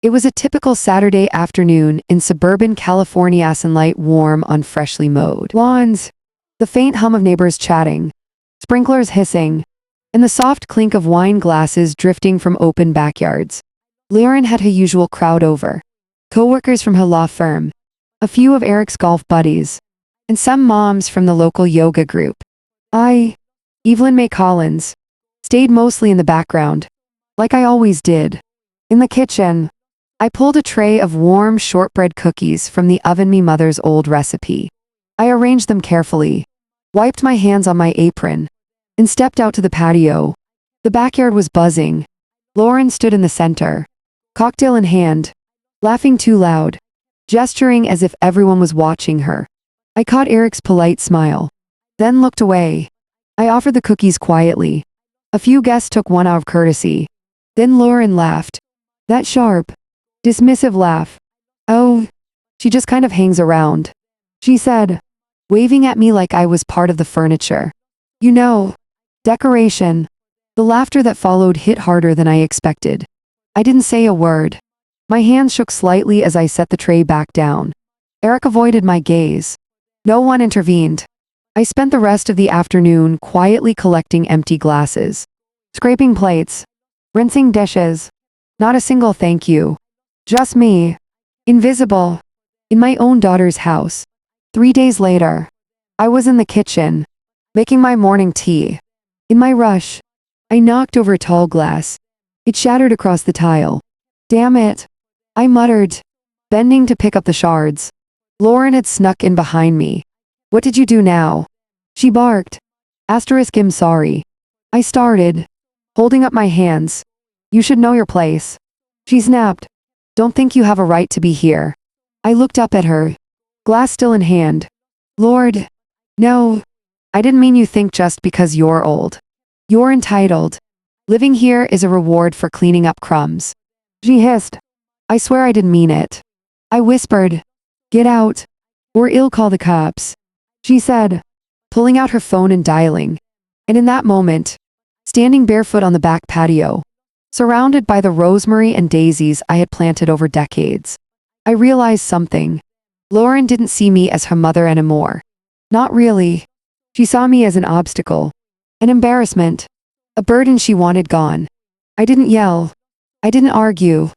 It was a typical Saturday afternoon in suburban California, sunlight warm on freshly mowed lawns, the faint hum of neighbors chatting, sprinklers hissing, and the soft clink of wine glasses drifting from open backyards. Lauren had her usual crowd over, co-workers from her law firm, a few of Eric's golf buddies, and some moms from the local yoga group. I, Evelyn May Collins, stayed mostly in the background, like I always did. In the kitchen, I pulled a tray of warm shortbread cookies from the oven, my mother's old recipe. I arranged them carefully, wiped my hands on my apron, and stepped out to the patio. The backyard was buzzing. Lauren stood in the center, cocktail in hand, laughing too loud, gesturing as if everyone was watching her. I caught Eric's polite smile, then looked away. I offered the cookies quietly. A few guests took one out of courtesy. Then Lauren laughed. That sharp, dismissive laugh. "Oh, she just kind of hangs around," she said, waving at me like I was part of the furniture. "You know, decoration." The laughter that followed hit harder than I expected. I didn't say a word. My hands shook slightly as I set the tray back down. Eric avoided my gaze. No one intervened. I spent the rest of the afternoon quietly collecting empty glasses, scraping plates, rinsing dishes. Not a single thank you. Just me, invisible, in my own daughter's house. 3 days later, I was in the kitchen, making my morning tea. In my rush, I knocked over a tall glass. It shattered across the tile. "Damn it," I muttered, bending to pick up the shards. Lauren had snuck in behind me. "What did you do now?" she barked. "I'm sorry." I started, holding up my hands. "You should know your place," she snapped. "Don't think you have a right to be here." I looked up at her, glass still in hand. "Lord, no. I didn't mean you think just because you're old. You're entitled. Living here is a reward for cleaning up crumbs," she hissed. I swear I didn't mean it. I whispered, "Get out, or I'll call the cops," she said, pulling out her phone and dialing. And in that moment, standing barefoot on the back patio, surrounded by the rosemary and daisies I had planted over decades, I realized something. Lauren didn't see me as her mother anymore. Not really. She saw me as an obstacle, an embarrassment, a burden she wanted gone. I didn't yell. I didn't argue.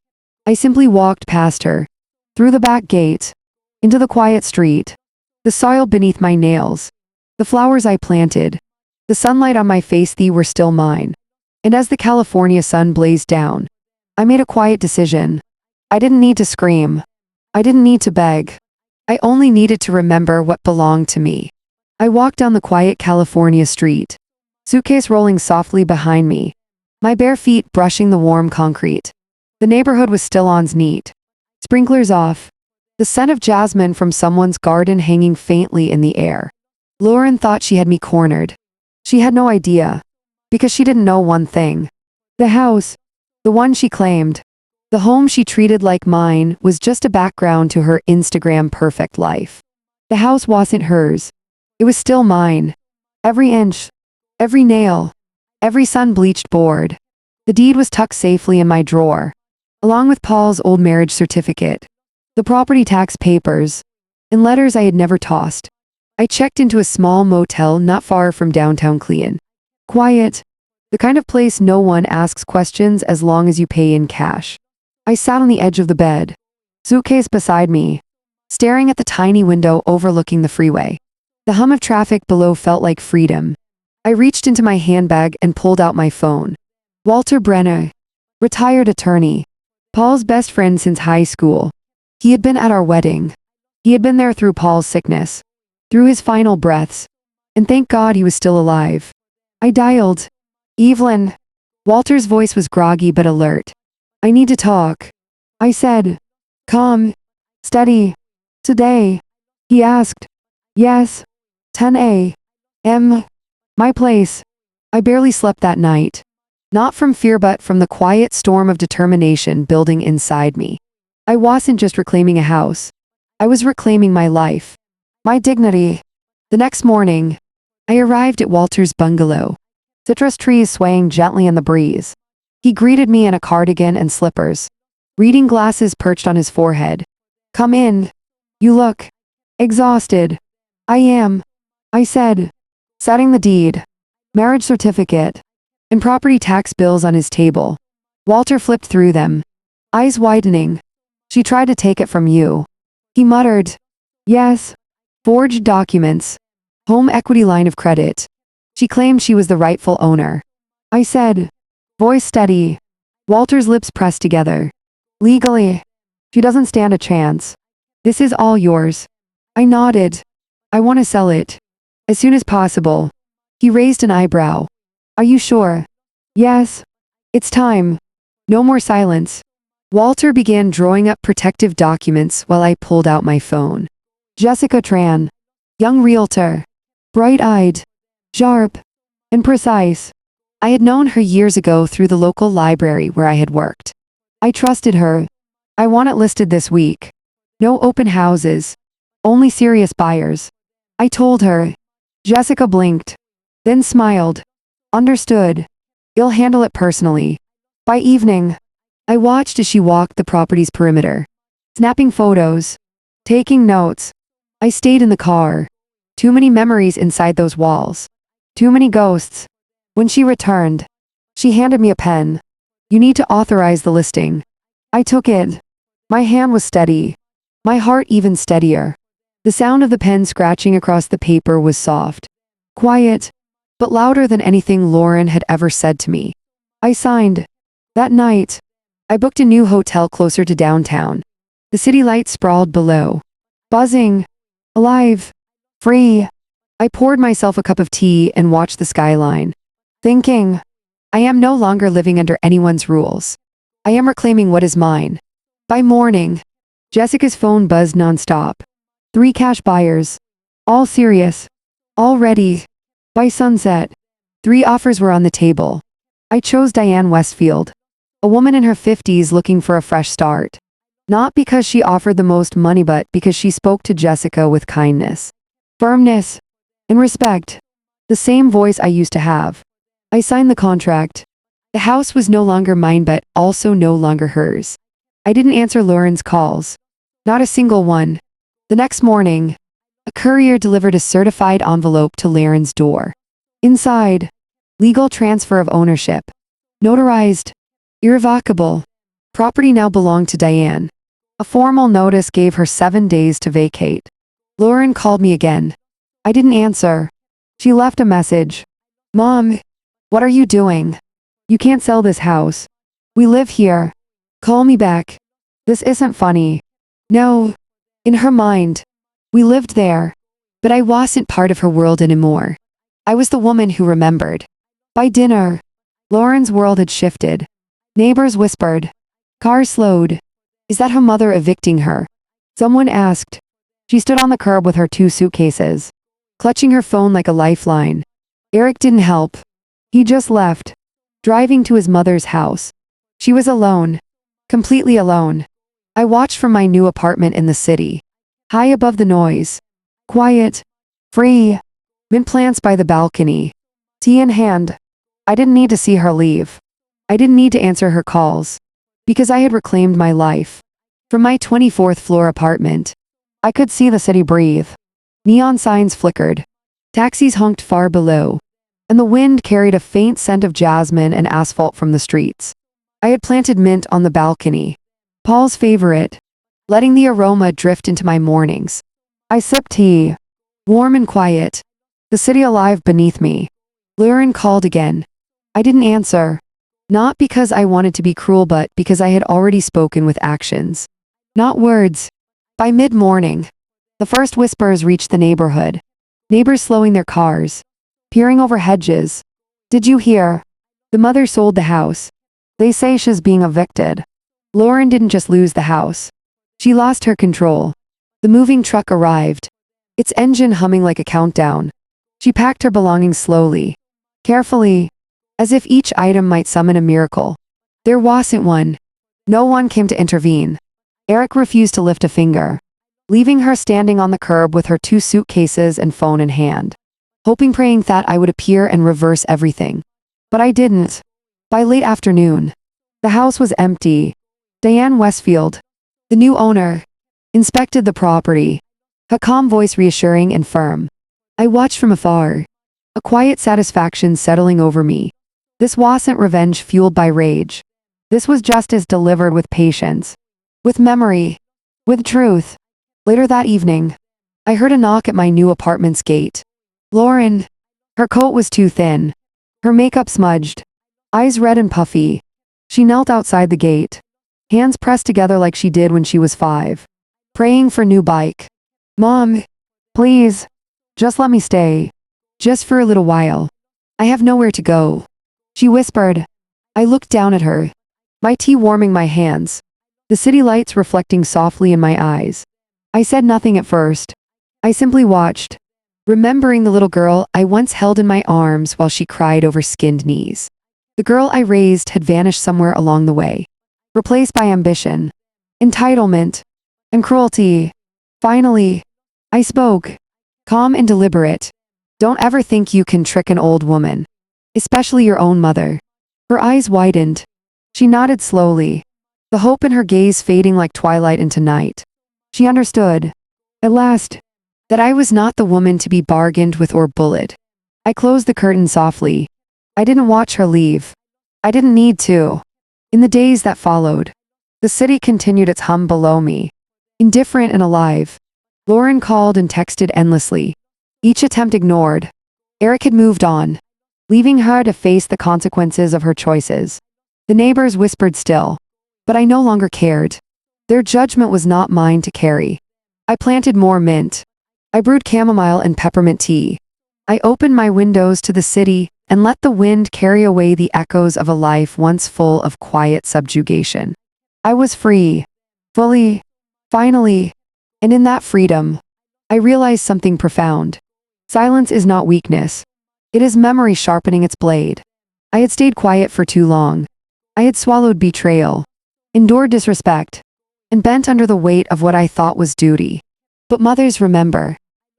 I simply walked past her, through the back gate, into the quiet street. The soil beneath my nails, the flowers I planted, the sunlight on my face, they were still mine. And as the California sun blazed down, I made a quiet decision. I didn't need to scream. I didn't need to beg. I only needed to remember what belonged to me. I walked down the quiet California street, suitcase rolling softly behind me, my bare feet brushing the warm concrete. The neighborhood was still on neat, sprinklers off, the scent of jasmine from someone's garden hanging faintly in the air. Lauren thought she had me cornered. She had no idea, because she didn't know one thing. The house, the one she claimed, the home she treated like mine, was just a background to her Instagram perfect life. The house wasn't hers. It was still mine. Every inch, every nail, every sun-bleached board. The deed was tucked safely in my drawer, along with Paul's old marriage certificate, the property tax papers, and letters I had never tossed. I checked into a small motel not far from downtown Clean. Quiet, the kind of place no one asks questions as long as you pay in cash. I sat on the edge of the bed, suitcase beside me, staring at the tiny window overlooking the freeway. The hum of traffic below felt like freedom. I reached into my handbag and pulled out my phone. Walter Brenner, retired attorney, Paul's best friend since high school. He had been at our wedding. He had been there through Paul's sickness, through his final breaths, and thank God he was still alive. I dialed. "Evelyn." Walter's voice was groggy but alert. "I need to talk," I said. "Calm, steady. Today?" he asked. "Yes. 10 a.m. My place." I barely slept that night. Not from fear but from the quiet storm of determination building inside me. I wasn't just reclaiming a house. I was reclaiming my life, my dignity. The next morning, I arrived at Walter's bungalow, citrus trees swaying gently in the breeze. He greeted me in a cardigan and slippers. reading glasses perched on his forehead. "Come in. You look exhausted." "I am," I said, setting the deed, marriage certificate, and property tax bills on his table. Walter flipped through them, eyes widening. "She tried to take it from you," he muttered. "Yes. Forged documents. Home equity line of credit. She claimed she was the rightful owner," I said, voice steady. Walter's lips pressed together. "Legally, she doesn't stand a chance. This is all yours." I nodded. "I want to sell it. As soon as possible." He raised an eyebrow. "Are you sure?" "Yes. It's time." No more silence. Walter began drawing up protective documents while I pulled out my phone. Jessica Tran. Young realtor. Bright-eyed. Sharp. And precise. I had known her years ago through the local library where I had worked. I trusted her. "I want it listed this week. No open houses. Only serious buyers," I told her. Jessica blinked, then smiled. "Understood. You'll handle it personally." By evening, I watched as she walked the property's perimeter, snapping photos, taking notes. I stayed in the car. Too many memories inside those walls. Too many ghosts. When she returned, she handed me a pen. "You need to authorize the listing." I took it. My hand was steady. My heart even steadier. The sound of the pen scratching across the paper was soft, quiet, but louder than anything Lauren had ever said to me. I signed. That night, I booked a new hotel closer to downtown. The city lights sprawled below. Buzzing. Alive. Free. I poured myself a cup of tea and watched the skyline, thinking, I am no longer living under anyone's rules. I am reclaiming what is mine. By morning, Jessica's phone buzzed nonstop. 3 cash buyers. All serious. All ready. By sunset, 3 offers were on the table. I chose Diane Westfield, a woman in her 50s looking for a fresh start. Not because she offered the most money, but because she spoke to Jessica with kindness, firmness, and respect. The same voice I used to have. I signed the contract. The house was no longer mine, but also no longer hers. I didn't answer Lauren's calls. Not a single one. The next morning, a courier delivered a certified envelope to Lauren's door. Inside, legal transfer of ownership. Notarized. Irrevocable. Property now belonged to Diane. A formal notice gave her 7 days to vacate. Lauren called me again. I didn't answer. She left a message. "Mom, what are you doing? You can't sell this house. We live here. Call me back." This isn't funny. No. In her mind, we lived there. But I wasn't part of her world anymore. I was the woman who remembered. By dinner, Lauren's world had shifted. Neighbors whispered. Cars slowed. Is that her mother evicting her? Someone asked. She stood on the curb with her 2 suitcases, clutching her phone like a lifeline. Eric didn't help. He just left, driving to his mother's house. She was alone. Completely alone. I watched from my new apartment in the city, high above the noise. Quiet. Free. Mint plants by the balcony. Tea in hand. I didn't need to see her leave. I didn't need to answer her calls. Because I had reclaimed my life. From my 24th floor apartment, I could see the city breathe. Neon signs flickered. Taxis honked far below. And the wind carried a faint scent of jasmine and asphalt from the streets. I had planted mint on the balcony. Paul's favorite. Letting the aroma drift into my mornings. I sipped tea. Warm and quiet. The city alive beneath me. Lauren called again. I didn't answer. Not because I wanted to be cruel, but because I had already spoken with actions. Not words. By mid-morning, the first whispers reached the neighborhood. Neighbors slowing their cars. Peering over hedges. Did you hear? The mother sold the house. They say she's being evicted. Lauren didn't just lose the house. She lost her control. The moving truck arrived. Its engine humming like a countdown. She packed her belongings slowly. Carefully. As if each item might summon a miracle. There wasn't one. No one came to intervene. Eric refused to lift a finger, leaving her standing on the curb with her 2 suitcases and phone in hand, hoping, praying that I would appear and reverse everything. But I didn't. By late afternoon, the house was empty. Diane Westfield, the new owner, inspected the property, her calm voice reassuring and firm. I watched from afar, a quiet satisfaction settling over me. This wasn't revenge fueled by rage. This was justice delivered with patience, with memory, with truth. Later that evening, I heard a knock at my new apartment's gate. Lauren. Her coat was too thin, her makeup smudged, eyes red and puffy. She knelt outside the gate, hands pressed together like she did when she was 5, praying for new bike. Mom, please, just let me stay. Just for a little while. I have nowhere to go, she whispered. I looked down at her, my tea warming my hands, the city lights reflecting softly in my eyes. I said nothing at first. I simply watched, remembering the little girl I once held in my arms while she cried over skinned knees. The girl I raised had vanished somewhere along the way, replaced by ambition, entitlement, and cruelty. Finally, I spoke, calm and deliberate. Don't ever think you can trick an old woman, especially your own mother. Her eyes widened. She nodded slowly, the hope in her gaze fading like twilight into night. She understood, at last, that I was not the woman to be bargained with or bullied. I closed the curtain softly. I didn't watch her leave. I didn't need to. In the days that followed, the city continued its hum below me, indifferent and alive. Lauren called and texted endlessly, each attempt ignored. Eric had moved on, leaving her to face the consequences of her choices. The neighbors whispered still, but I no longer cared. Their judgment was not mine to carry. I planted more mint. I brewed chamomile and peppermint tea. I opened my windows to the city and let the wind carry away the echoes of a life once full of quiet subjugation. I was free, fully, finally, and in that freedom, I realized something profound. Silence is not weakness. It is memory sharpening its blade. I had stayed quiet for too long. I had swallowed betrayal, endured disrespect, and bent under the weight of what I thought was duty. But mothers remember,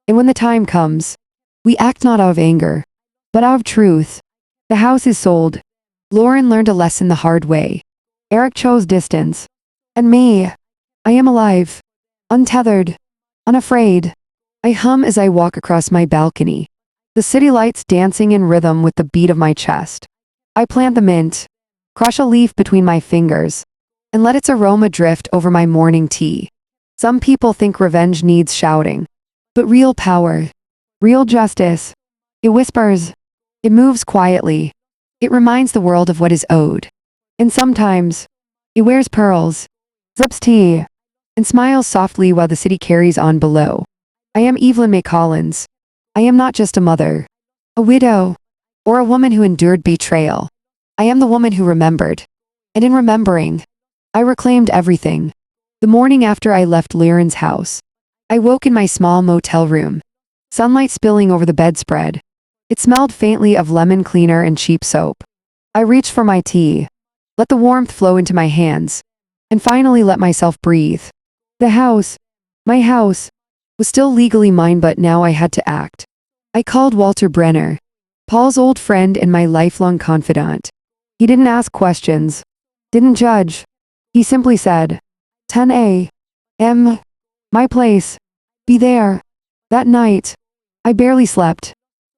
and when the time comes, we act not out of anger, but out of truth. The house is sold. Lauren learned a lesson the hard way. Eric chose distance. And me, I am alive, untethered, unafraid. I hum as I walk across my balcony, the city lights dancing in rhythm with the beat of my chest. I plant the mint, crush a leaf between my fingers, and let its aroma drift over my morning tea. Some people think revenge needs shouting, but real power, real justice, it whispers, it moves quietly, it reminds the world of what is owed. And sometimes, it wears pearls, sips tea, and smiles softly while the city carries on below. I am Evelyn May Collins. I am not just a mother, a widow, or a woman who endured betrayal. I am the woman who remembered. And in remembering, I reclaimed everything. The morning after I left Lauren's house, I woke in my small motel room, sunlight spilling over the bedspread. It smelled faintly of lemon cleaner and cheap soap. I reached for my tea, let the warmth flow into my hands, and finally let myself breathe. The house, my house, was still legally mine, but now I had to act. I called Walter Brenner, Paul's old friend and my lifelong confidant. He didn't ask questions, didn't judge. He simply said, 10 a.m., my place, be there. That night, I barely slept,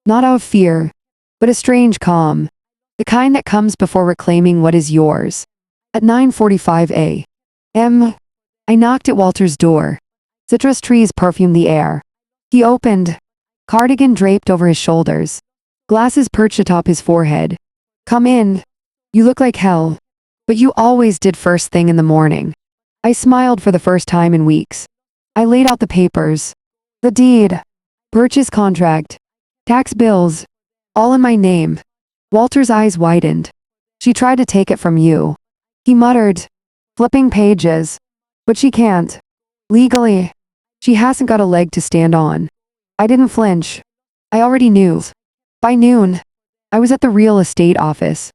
not out of fear, but a strange calm, the kind that comes before reclaiming what is yours. At 9:45 a.m., I knocked at Walter's door. Citrus trees perfumed the air. He opened, cardigan draped over his shoulders, glasses perched atop his forehead. Come in. You look like hell, but you always did first thing in the morning. I smiled for the first time in weeks. I laid out the papers, the deed, purchase contract, tax bills, all in my name. Walter's eyes widened. She tried to take it from you, he muttered, flipping pages. But she can't. Legally, she hasn't got a leg to stand on. I didn't flinch. I already knew. By noon, I was at the real estate office,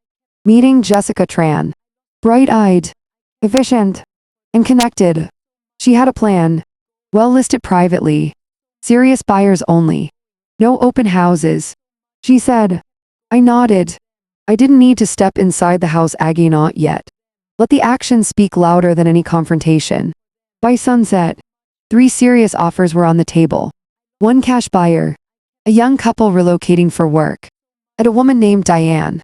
meeting Jessica Tran. Bright-eyed, efficient, and connected. She had a plan, well listed privately, serious buyers only, no open houses. She said. I nodded. I didn't need to step inside the house agony yet. Let the actions speak louder than any confrontation. By sunset, 3 serious offers were on the table. One cash buyer, a young couple relocating for work, and a woman named Diane,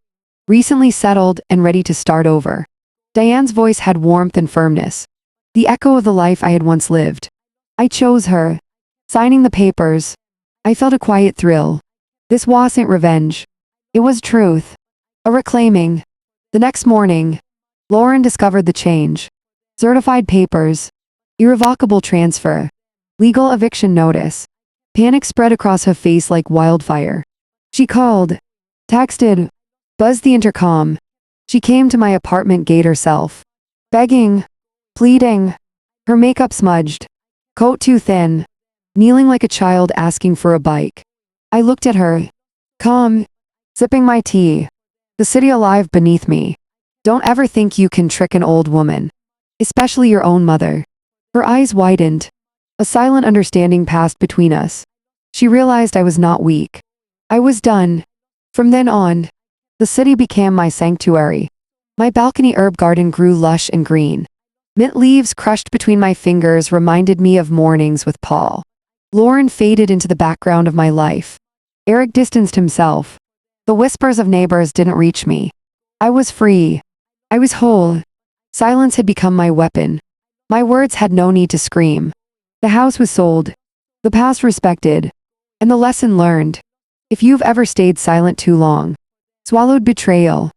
recently settled and ready to start over. Diane's voice had warmth and firmness, the echo of the life I had once lived. I chose her. Signing the papers, I felt a quiet thrill. This wasn't revenge. It was truth. A reclaiming. The next morning, Lauren discovered the change. Certified papers, irrevocable transfer, legal eviction notice. Panic spread across her face like wildfire. She called, texted, buzzed the intercom. She came to my apartment gate herself, begging, pleading, her makeup smudged, coat too thin, kneeling like a child asking for a bike. I looked at her, calm, sipping my tea, the city alive beneath me. Don't ever think you can trick an old woman, especially your own mother. Her eyes widened. A silent understanding passed between us. She realized I was not weak. I was done. From then on, the city became my sanctuary. My balcony herb garden grew lush and green. Mint leaves crushed between my fingers reminded me of mornings with Paul. Lauren faded into the background of my life. Eric distanced himself. The whispers of neighbors didn't reach me. I was free. I was whole. Silence had become my weapon. My words had no need to scream. The house was sold, the past respected, and the lesson learned. If you've ever stayed silent too long, swallowed betrayal,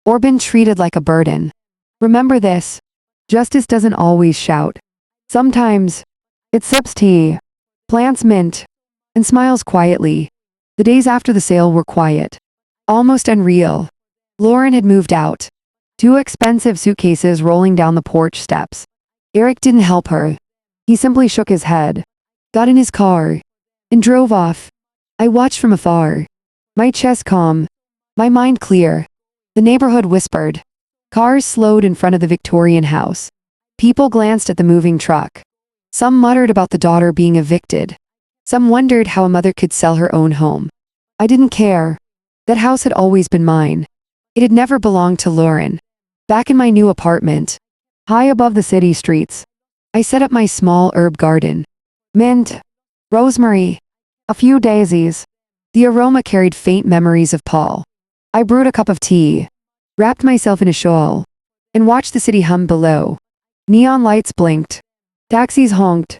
or been treated like a burden, remember this: justice doesn't always shout. Sometimes, it sips tea, plants mint, and smiles quietly. The days after the sale were quiet, almost unreal. Lauren had moved out. 2 expensive suitcases rolling down the porch steps. Eric didn't help her. He simply shook his head, got in his car, and drove off. I watched from afar, my chest calm, my mind clear. The neighborhood whispered. Cars slowed in front of the Victorian house. People glanced at the moving truck. Some muttered about the daughter being evicted. Some wondered how a mother could sell her own home. I didn't care. That house had always been mine. It had never belonged to Lauren. Back in my new apartment, high above the city streets, I set up my small herb garden. Mint, rosemary, a few daisies. The aroma carried faint memories of Paul. I brewed a cup of tea, wrapped myself in a shawl, and watched the city hum below. Neon lights blinked. Taxis honked.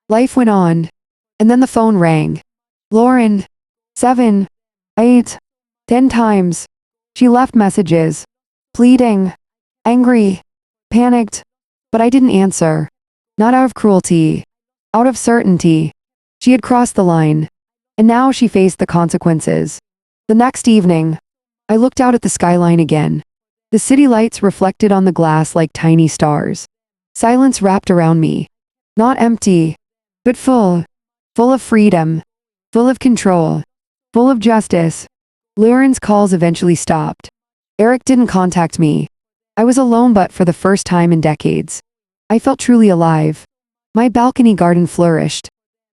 Life went on. And then the phone rang. Lauren. 7, 8, 10 times. She left messages. Pleading. Angry. Panicked. But I didn't answer. Not out of cruelty. Out of certainty. She had crossed the line. And now she faced the consequences. The next evening, I looked out at the skyline again. The city lights reflected on the glass like tiny stars. Silence wrapped around me. Not empty, but full. Full of freedom. Full of control. Full of justice. Lauren's calls eventually stopped. Eric didn't contact me. I was alone, but for the first time in decades, I felt truly alive. My balcony garden flourished.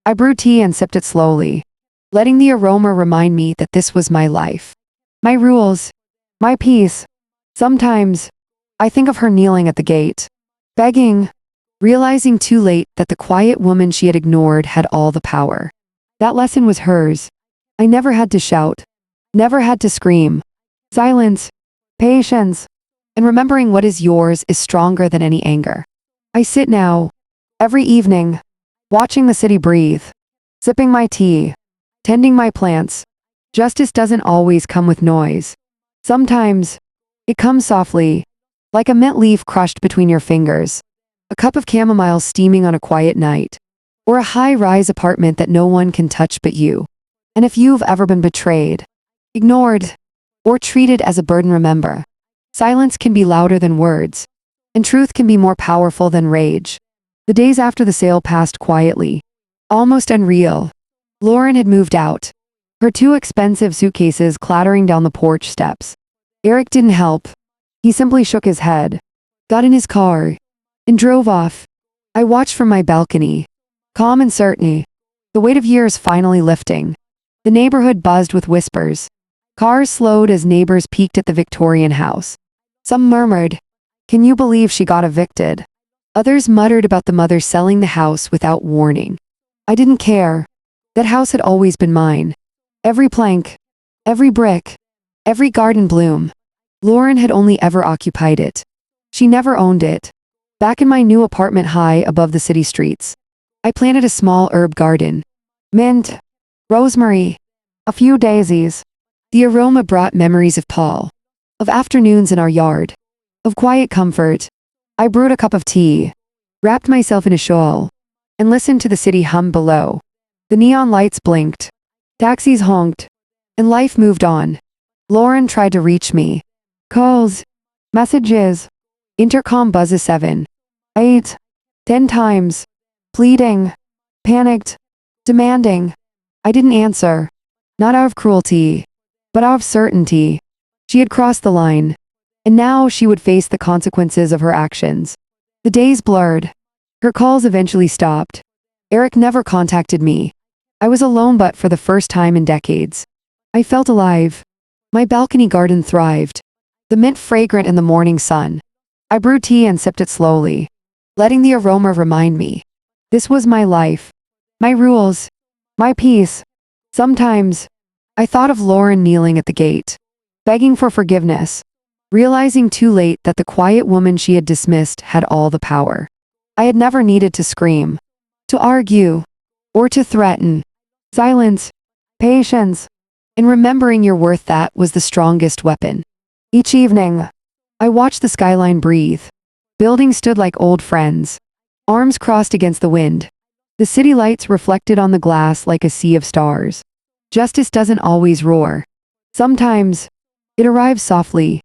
I brewed tea and sipped it slowly, letting the aroma remind me that this was my life. My rules. My peace. Sometimes, I think of her kneeling at the gate, begging, realizing too late that the quiet woman she had ignored had all the power. That lesson was hers. I never had to shout. Never had to scream. Silence. Patience. And remembering what is yours is stronger than any anger. I sit now, every evening, watching the city breathe, sipping my tea, tending my plants. Justice doesn't always come with noise. Sometimes, it comes softly, like a mint leaf crushed between your fingers, a cup of chamomile steaming on a quiet night, or a high-rise apartment that no one can touch but you. And if you've ever been betrayed, ignored, or treated as a burden, remember, silence can be louder than words, and truth can be more powerful than rage. The days after the sale passed quietly, almost unreal. Lauren had moved out, her 2 expensive suitcases clattering down the porch steps. Eric didn't help. He simply shook his head, got in his car, and drove off. I watched from my balcony, calm and certain, the weight of years finally lifting. The neighborhood buzzed with whispers. Cars slowed as neighbors peeked at the Victorian house. Some murmured, Can you believe she got evicted? Others muttered about the mother selling the house without warning. I didn't care. That house had always been mine. Every plank, every brick, every garden bloom. Lauren had only ever occupied it. She never owned it. Back in my new apartment high above the city streets, I planted a small herb garden. Mint, rosemary, a few daisies. The aroma brought memories of Paul, of afternoons in our yard, of quiet comfort. I brewed a cup of tea, wrapped myself in a shawl, and listened to the city hum below. The neon lights blinked, taxis honked, and life moved on. Lauren tried to reach me. Calls, messages, intercom buzzes 7, 8, 10 times, pleading, panicked, demanding. I didn't answer, not out of cruelty, but out of certainty. She had crossed the line, and now she would face the consequences of her actions. The days blurred. Her calls eventually stopped. Eric never contacted me. I was alone, but for the first time in decades. I felt alive. My balcony garden thrived, the mint fragrant in the morning sun. I brewed tea and sipped it slowly, letting the aroma remind me. This was my life, my rules, my peace. Sometimes, I thought of Lauren kneeling at the gate, begging for forgiveness, realizing too late that the quiet woman she had dismissed had all the power. I had never needed to scream, to argue, or to threaten. Silence, patience, and remembering your worth, that was the strongest weapon. Each evening, I watched the skyline breathe. Buildings stood like old friends, arms crossed against the wind. The city lights reflected on the glass like a sea of stars. Justice doesn't always roar. Sometimes, it arrives softly.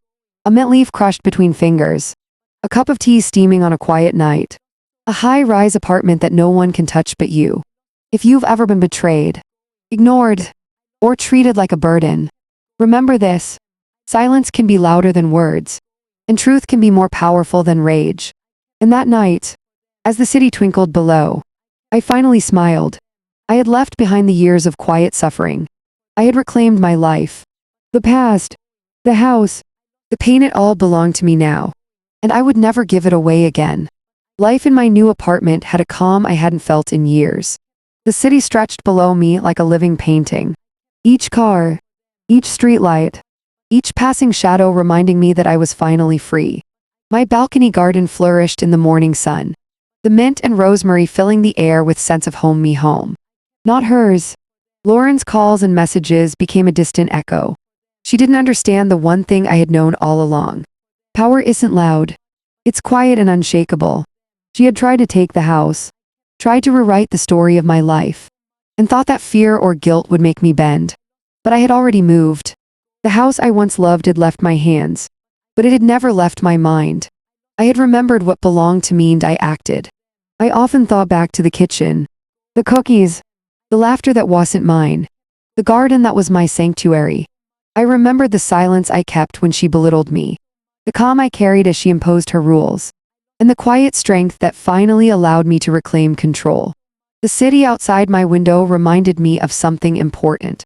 A mint leaf crushed between fingers. A cup of tea steaming on a quiet night. A high-rise apartment that no one can touch but you. If you've ever been betrayed, ignored, or treated like a burden, remember this. Silence can be louder than words, and truth can be more powerful than rage. And that night, as the city twinkled below, I finally smiled. I had left behind the years of quiet suffering. I had reclaimed my life. The past, the house, the pain, it all belonged to me now, and I would never give it away again. Life in my new apartment had a calm I hadn't felt in years. The city stretched below me like a living painting. Each car, each streetlight, each passing shadow reminding me that I was finally free. My balcony garden flourished in the morning sun, the mint and rosemary filling the air with sense of home me home. Not hers. Lauren's calls and messages became a distant echo. She didn't understand the one thing I had known all along. Power isn't loud. It's quiet and unshakable. She had tried to take the house, tried to rewrite the story of my life, and thought that fear or guilt would make me bend. But I had already moved. The house I once loved had left my hands, but it had never left my mind. I had remembered what belonged to me and I acted. I often thought back to the kitchen, the cookies, the laughter that wasn't mine, the garden that was my sanctuary. I remembered the silence I kept when she belittled me, the calm I carried as she imposed her rules, and the quiet strength that finally allowed me to reclaim control. The city outside my window reminded me of something important.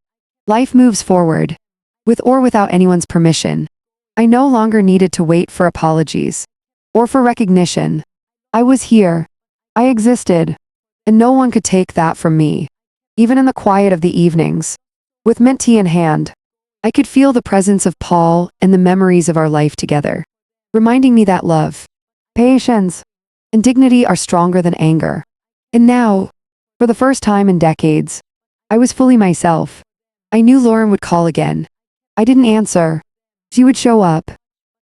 Life moves forward, with or without anyone's permission. I no longer needed to wait for apologies, or for recognition. I was here. I existed, and no one could take that from me. Even in the quiet of the evenings, with mint tea in hand, I could feel the presence of Paul and the memories of our life together, reminding me that love, patience, and dignity are stronger than anger. And now, for the first time in decades, I was fully myself. I knew Lauren would call again. I didn't answer. She would show up.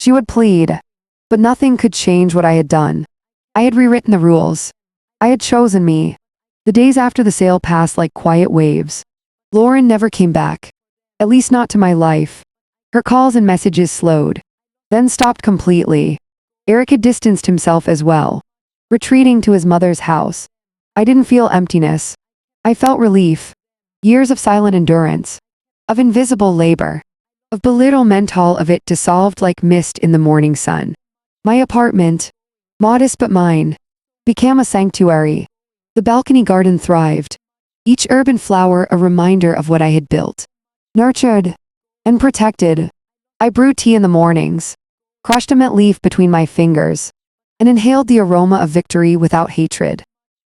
She would plead. But nothing could change what I had done. I had rewritten the rules. I had chosen me. The days after the sale passed like quiet waves. Lauren never came back. At least not to my life. Her calls and messages slowed, then stopped completely. Eric had distanced himself as well, retreating to his mother's house. I didn't feel emptiness. I felt relief. Years of silent endurance, of invisible labor, of belittlement, all of it dissolved like mist in the morning sun. My apartment, modest but mine, became a sanctuary. The balcony garden thrived, each urban flower a reminder of what I had built, nurtured, and protected. I brewed tea in the mornings, crushed a mint leaf between my fingers, and inhaled the aroma of victory without hatred.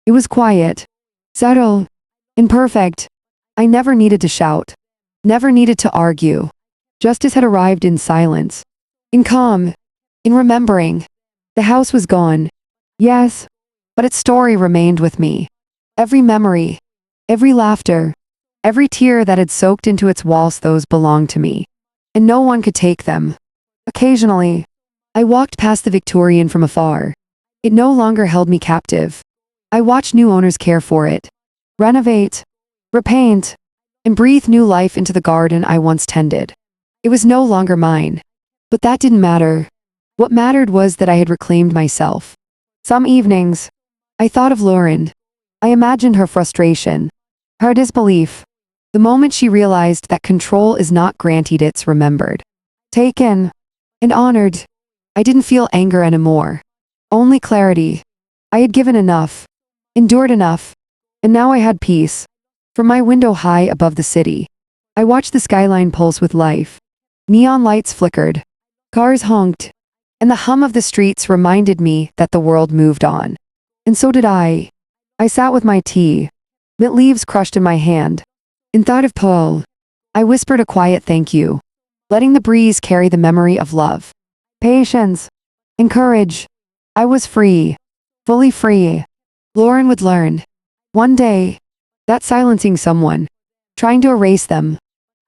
It was quiet, subtle, imperfect. I never needed to shout, never needed to argue. Justice had arrived in silence, in calm, in remembering. The house was gone, yes, but its story remained with me. Every memory, every laughter, every tear that had soaked into its walls, those belonged to me, and no one could take them. Occasionally, I walked past the Victorian from afar. It no longer held me captive. I watched new owners care for it, renovate, repaint, and breathe new life into the garden I once tended. It was no longer mine, but that didn't matter. What mattered was that I had reclaimed myself. Some evenings, I thought of Lauren. I imagined her frustration, her disbelief, the moment she realized that control is not granted, it's remembered, taken, and honored. I didn't feel anger anymore, only clarity. I had given enough, endured enough, and now I had peace. From my window high above the city, I watched the skyline pulse with life. Neon lights flickered, cars honked, and the hum of the streets reminded me that the world moved on. And so did I. I sat with my tea, mint leaves crushed in my hand. In thought of Paul, I whispered a quiet thank you, letting the breeze carry the memory of love, patience, and courage. I was free, fully free. Lauren would learn, one day, that silencing someone, trying to erase them,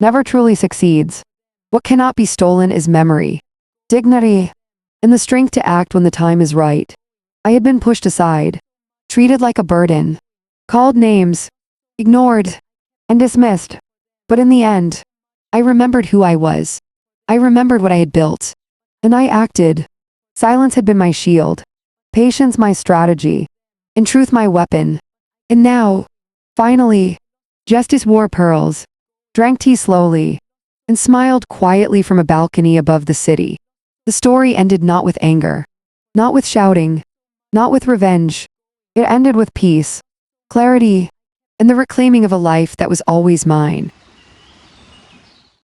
never truly succeeds. What cannot be stolen is memory, dignity, and the strength to act when the time is right. I had been pushed aside, treated like a burden, called names, ignored, and dismissed. But in the end, I remembered who I was. I remembered what I had built. And I acted. Silence had been my shield, patience my strategy, and truth my weapon. And now, finally, justice wore pearls, drank tea slowly, and smiled quietly from a balcony above the city. The story ended not with anger, not with shouting, not with revenge. It ended with peace, clarity, and the reclaiming of a life that was always mine.